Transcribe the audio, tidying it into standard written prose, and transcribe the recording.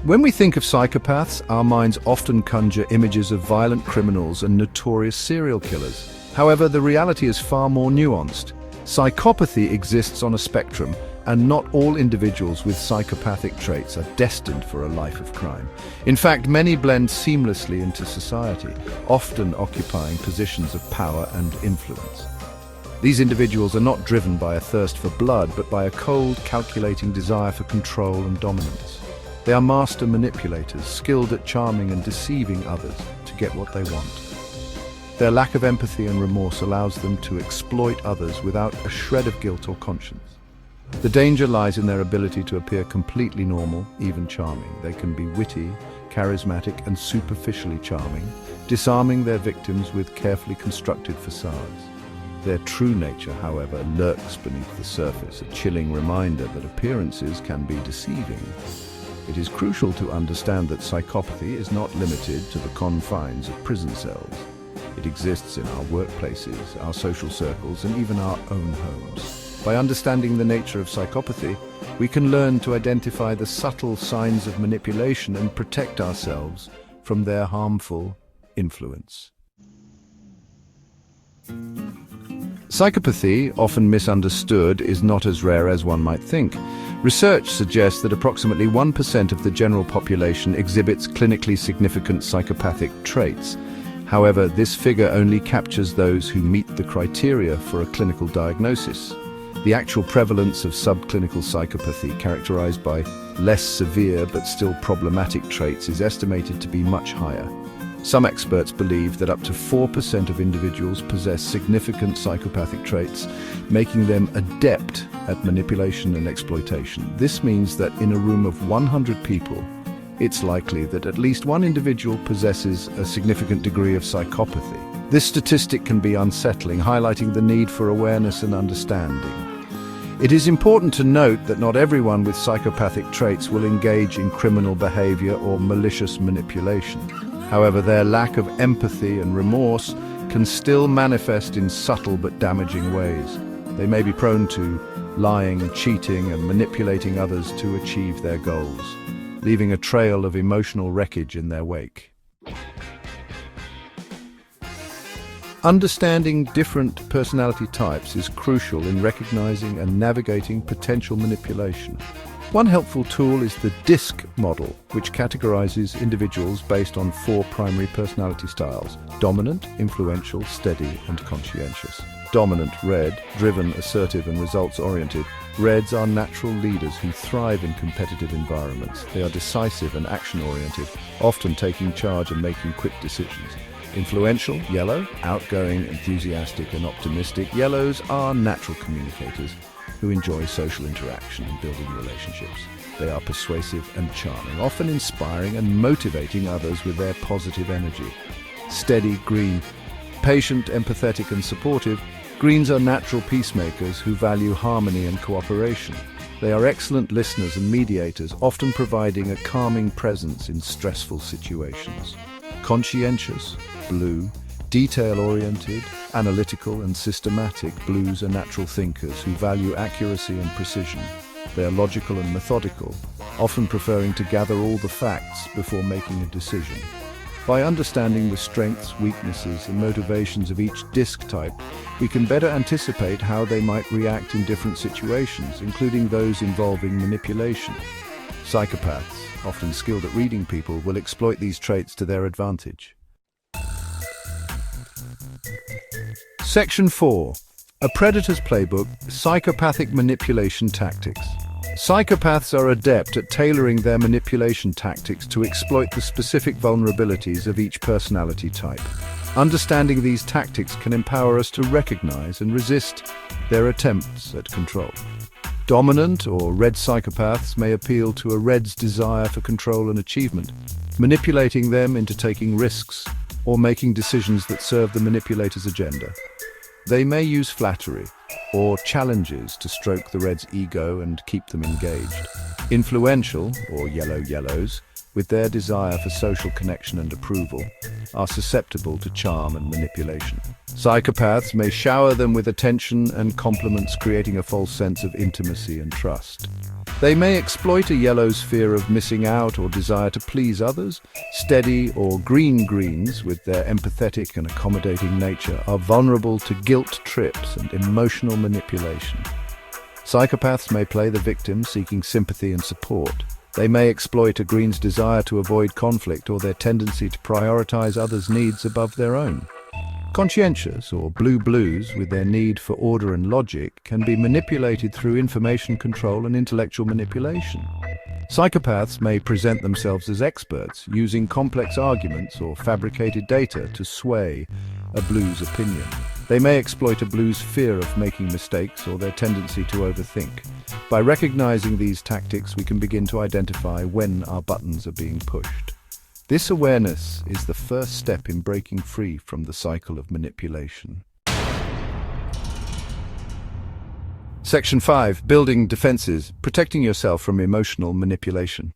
When we think of psychopaths, our minds often conjure images of violent criminals and notorious serial killers. However, the reality is far more nuanced. Psychopathy exists on a spectrum, and not all individuals with psychopathic traits are destined for a life of crime. In fact, many blend seamlessly into society, often occupying positions of power and influence. These individuals are not driven by a thirst for blood, but by a cold, calculating desire for control and dominance. They are master manipulators, skilled at charming and deceiving others to get what they want. Their lack of empathy and remorse allows them to exploit others without a shred of guilt or conscience. The danger lies in their ability to appear completely normal, even charming. They can be witty, charismatic, and superficially charming, disarming their victims with carefully constructed facades. Their true nature, however, lurks beneath the surface, a chilling reminder that appearances can be deceiving. It is crucial to understand that psychopathy is not limited to the confines of prison cells. It exists in our workplaces, our social circles, and even our own homes. By understanding the nature of psychopathy, we can learn to identify the subtle signs of manipulation and protect ourselves from their harmful influence. Psychopathy, often misunderstood, is not as rare as one might think. Research suggests that approximately 1% of the general population exhibits clinically significant psychopathic traits. However, this figure only captures those who meet the criteria for a clinical diagnosis. The actual prevalence of subclinical psychopathy, characterized by less severe but still problematic traits, is estimated to be much higher. Some experts believe that up to 4% of individuals possess significant psychopathic traits, making them adept at manipulation and exploitation. This means that in a room of 100 people, it's likely that at least one individual possesses a significant degree of psychopathy. This statistic can be unsettling, highlighting the need for awareness and understanding. It is important to note that not everyone with psychopathic traits will engage in criminal behavior or malicious manipulation. However, their lack of empathy and remorse can still manifest in subtle but damaging ways. They may be prone to lying, cheating, and manipulating others to achieve their goals, leaving a trail of emotional wreckage in their wake. Understanding different personality types is crucial in recognizing and navigating potential manipulation. One helpful tool is the DISC model, which categorizes individuals based on 4 primary personality styles: dominant, influential, steady, and conscientious. Dominant, red, driven, assertive, and results-oriented. Reds are natural leaders who thrive in competitive environments. They are decisive and action-oriented, often taking charge and making quick decisions. Influential, yellow, outgoing, enthusiastic, and optimistic. Yellows are natural communicators who enjoy social interaction and building relationships. They are persuasive and charming, often inspiring and motivating others with their positive energy. Steady, green, patient, empathetic, and supportive. Greens are natural peacemakers who value harmony and cooperation. They are excellent listeners and mediators, often providing a calming presence in stressful situations. Conscientious, blue, detail-oriented, analytical, and systematic. Blues are natural thinkers who value accuracy and precision. They are logical and methodical, often preferring to gather all the facts before making a decision. By understanding the strengths, weaknesses, and motivations of each DISC type, we can better anticipate how they might react in different situations, including those involving manipulation. Psychopaths, often skilled at reading people, will exploit these traits to their advantage. Section 4. A Predator's Playbook: Psychopathic Manipulation Tactics. Psychopaths are adept at tailoring their manipulation tactics to exploit the specific vulnerabilities of each personality type. Understanding these tactics can empower us to recognize and resist their attempts at control. Dominant or red psychopaths may appeal to a red's desire for control and achievement, manipulating them into taking risks or making decisions that serve the manipulator's agenda. They may use flattery or challenges to stroke the red's ego and keep them engaged. Influential, or yellows, with their desire for social connection and approval, are susceptible to charm and manipulation. Psychopaths may shower them with attention and compliments, creating a false sense of intimacy and trust. They may exploit a yellow's fear of missing out or desire to please others. Steady or greens, with their empathetic and accommodating nature, are vulnerable to guilt trips and emotional manipulation. Psychopaths may play the victim, seeking sympathy and support. They may exploit a green's desire to avoid conflict or their tendency to prioritize others' needs above their own. Conscientious or blues, with their need for order and logic, can be manipulated through information control and intellectual manipulation. Psychopaths may present themselves as experts, using complex arguments or fabricated data to sway a blue's opinion. They may exploit a blue's fear of making mistakes or their tendency to overthink. By recognizing these tactics, we can begin to identify when our buttons are being pushed. This awareness is the first step in breaking free from the cycle of manipulation. Section 5. Building defenses, protecting yourself from emotional manipulation.